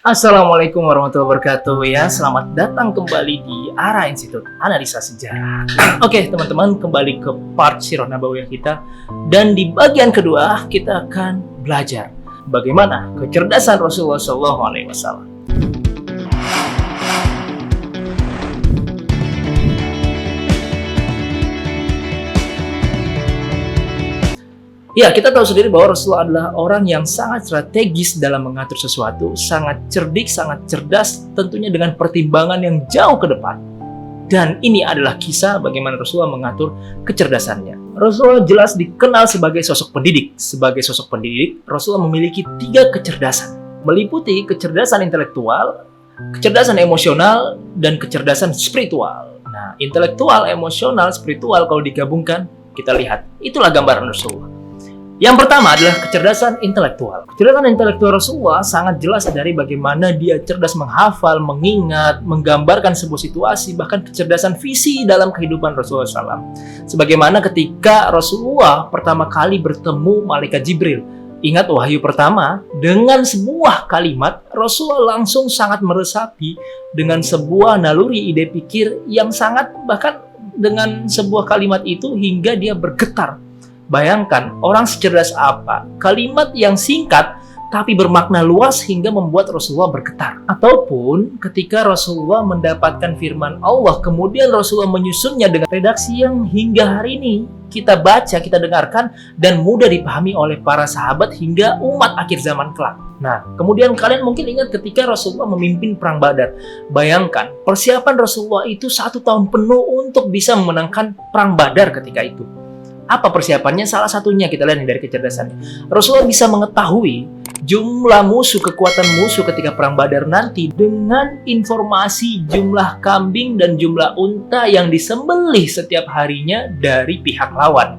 Assalamualaikum warahmatullahi wabarakatuh ya. Selamat datang kembali di ARA Institut Analisa Sejarah. Oke teman-teman, kembali ke part Sirah Nabawiyah kita. Dan di bagian kedua kita akan belajar bagaimana kecerdasan Rasulullah SAW. Ya, kita tahu sendiri bahwa Rasulullah adalah orang yang sangat strategis dalam mengatur sesuatu, sangat cerdik, sangat cerdas, tentunya dengan pertimbangan yang jauh ke depan. Dan ini adalah kisah bagaimana Rasulullah mengatur kecerdasannya. Rasulullah jelas dikenal sebagai sosok pendidik. Sebagai sosok pendidik, Rasulullah memiliki 3 kecerdasan, meliputi kecerdasan intelektual, kecerdasan emosional, dan kecerdasan spiritual. Nah, intelektual, emosional, spiritual kalau digabungkan, kita lihat, itulah gambaran Rasulullah. Yang pertama adalah kecerdasan intelektual. Kecerdasan intelektual Rasulullah sangat jelas dari bagaimana dia cerdas menghafal, mengingat, menggambarkan sebuah situasi, bahkan kecerdasan visi dalam kehidupan Rasulullah SAW. Sebagaimana ketika Rasulullah pertama kali bertemu Malaikat Jibril. Ingat wahyu pertama, dengan sebuah kalimat, Rasulullah langsung sangat meresapi dengan sebuah naluri ide pikir yang sangat, bahkan dengan sebuah kalimat itu hingga dia bergetar. Bayangkan, orang secerdas apa? Kalimat yang singkat tapi bermakna luas hingga membuat Rasulullah bergetar. Ataupun ketika Rasulullah mendapatkan firman Allah, kemudian Rasulullah menyusunnya dengan redaksi yang hingga hari ini kita baca, kita dengarkan, dan mudah dipahami oleh para sahabat hingga umat akhir zaman kelak. Nah, kemudian kalian mungkin ingat ketika Rasulullah memimpin Perang Badar. Bayangkan, persiapan Rasulullah itu 1 tahun penuh untuk bisa memenangkan Perang Badar ketika itu. Apa persiapannya? Salah satunya kita lihat dari kecerdasannya. Rasulullah bisa mengetahui jumlah musuh, kekuatan musuh ketika Perang Badar nanti dengan informasi jumlah kambing dan jumlah unta yang disembelih setiap harinya dari pihak lawan.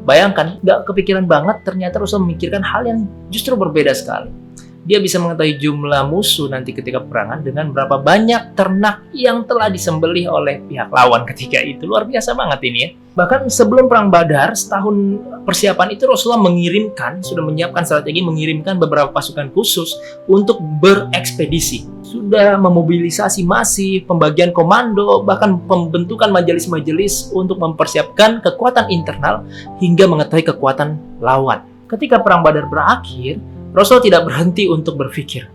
Bayangkan, gak kepikiran banget ternyata Rasulullah memikirkan hal yang justru berbeda sekali. Dia bisa mengetahui jumlah musuh nanti ketika perangan dengan berapa banyak ternak yang telah disembelih oleh pihak lawan ketika itu. Luar biasa banget ini ya. Bahkan sebelum Perang Badar, setahun persiapan itu Rasulullah mengirimkan, sudah menyiapkan strategi mengirimkan beberapa pasukan khusus untuk berekspedisi. Sudah memobilisasi masif, pembagian komando, bahkan pembentukan majelis-majelis untuk mempersiapkan kekuatan internal hingga mengetahui kekuatan lawan. Ketika Perang Badar berakhir, Rasul tidak berhenti untuk berpikir.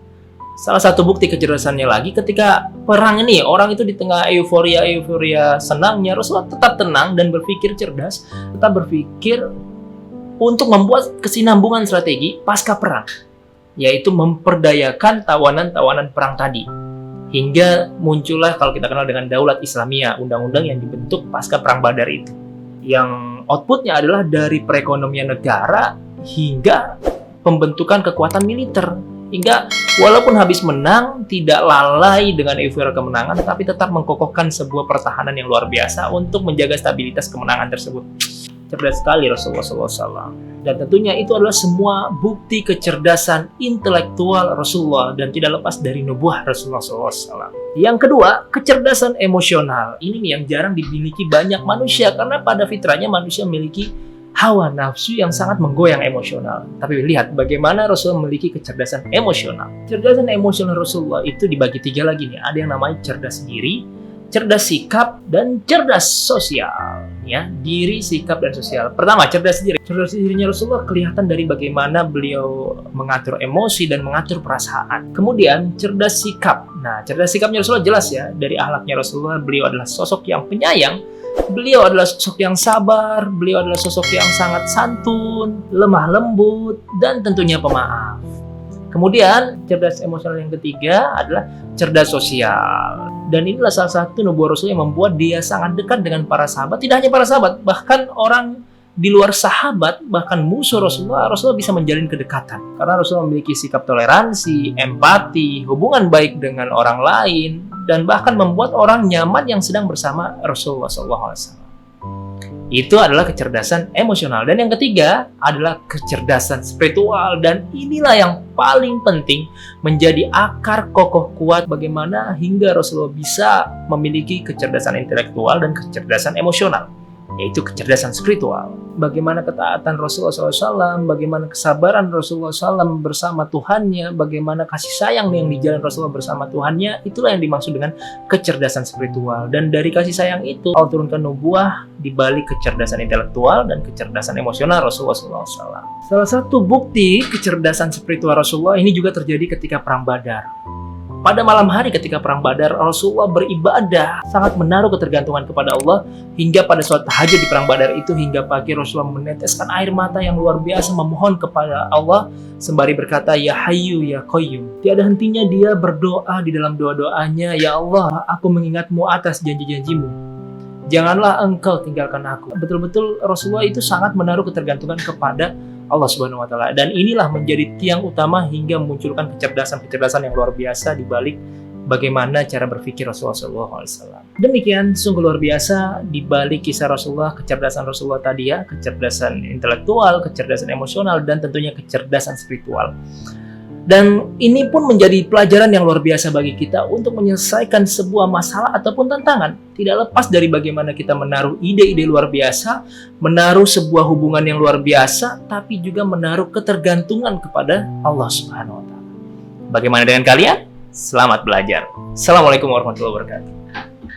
Salah satu bukti kecerdasannya lagi ketika perang ini, orang itu di tengah euforia senangnya, Rasulullah tetap tenang dan berpikir cerdas, tetap berpikir untuk membuat kesinambungan strategi pasca perang, yaitu memperdayakan tawanan-tawanan perang tadi. Hingga muncullah kalau kita kenal dengan Daulat Islamiyah, undang-undang yang dibentuk pasca Perang Badar itu. Yang outputnya adalah dari perekonomian negara hingga pembentukan kekuatan militer, hingga walaupun habis menang tidak lalai dengan euforia kemenangan, tapi tetap mengkokohkan sebuah pertahanan yang luar biasa untuk menjaga stabilitas kemenangan tersebut. Cerdas sekali Rasulullah SAW. Dan tentunya itu adalah semua bukti kecerdasan intelektual Rasulullah dan tidak lepas dari nubuah Rasulullah SAW. Yang kedua, kecerdasan emosional. Ini nih yang jarang dimiliki banyak manusia karena pada fitrahnya manusia memiliki hawa nafsu yang sangat menggoyang emosional. Tapi lihat bagaimana Rasulullah memiliki kecerdasan emosional. Kecerdasan emosional Rasulullah itu dibagi 3 lagi nih. Ada yang namanya cerdas diri, cerdas sikap, dan cerdas sosial. Ya, diri, sikap, dan sosial. Pertama, cerdas diri. Cerdas dirinya Rasulullah kelihatan dari bagaimana beliau mengatur emosi dan mengatur perasaan. Kemudian, cerdas sikap. Nah, cerdas sikapnya Rasulullah jelas ya. Dari akhlaknya Rasulullah, beliau adalah sosok yang penyayang, beliau adalah sosok yang sabar, beliau adalah sosok yang sangat santun, lemah lembut, dan tentunya pemaaf. Kemudian, cerdas emosional yang ketiga adalah cerdas sosial. Dan inilah salah satu nubuah Rasul yang membuat dia sangat dekat dengan para sahabat. Tidak hanya para sahabat, bahkan orang di luar sahabat, bahkan musuh Rasulullah bisa menjalin kedekatan. Karena Rasulullah memiliki sikap toleransi, empati, hubungan baik dengan orang lain, dan bahkan membuat orang nyaman yang sedang bersama Rasulullah SAW. Itu adalah kecerdasan emosional. Dan yang ketiga adalah kecerdasan spiritual. Dan inilah yang paling penting menjadi akar kokoh kuat bagaimana hingga Rasulullah bisa memiliki kecerdasan intelektual dan kecerdasan emosional. yaitu kecerdasan spiritual. Bagaimana ketaatan Rasulullah SAW, bagaimana kesabaran Rasulullah SAW bersama Tuhannya, bagaimana kasih sayang yang dijalin Rasulullah bersama Tuhannya, itulah yang dimaksud dengan kecerdasan spiritual. Dan dari kasih sayang itu, Allah turunkan nubuah di balik kecerdasan intelektual dan kecerdasan emosional Rasulullah SAW. Salah satu bukti kecerdasan spiritual Rasulullah ini juga terjadi ketika Perang Badar. Pada malam hari ketika Perang Badar, Rasulullah beribadah, sangat menaruh ketergantungan kepada Allah, hingga pada suatu tahajud di Perang Badar itu, hingga pagi Rasulullah meneteskan air mata yang luar biasa memohon kepada Allah, sembari berkata, Ya Hayyu Ya Qayyum. Tiada hentinya dia berdoa di dalam doa-doanya, Ya Allah, aku mengingatmu atas janji-janjimu. Janganlah engkau tinggalkan aku. Betul-betul Rasulullah itu sangat menaruh ketergantungan kepada Allah Subhanahu wa Ta'ala, dan inilah menjadi tiang utama hingga memunculkan kecerdasan-kecerdasan yang luar biasa di balik bagaimana cara berpikir Rasulullah SAW. Demikian, sungguh luar biasa di balik kisah Rasulullah, kecerdasan Rasulullah tadi ya, kecerdasan intelektual, kecerdasan emosional, dan tentunya kecerdasan spiritual. Dan ini pun menjadi pelajaran yang luar biasa bagi kita untuk menyelesaikan sebuah masalah ataupun tantangan. Tidak lepas dari bagaimana kita menaruh ide-ide luar biasa, menaruh sebuah hubungan yang luar biasa, tapi juga menaruh ketergantungan kepada Allah Subhanahu wa Ta'ala. Bagaimana dengan kalian? Selamat belajar. Assalamualaikum warahmatullahi wabarakatuh.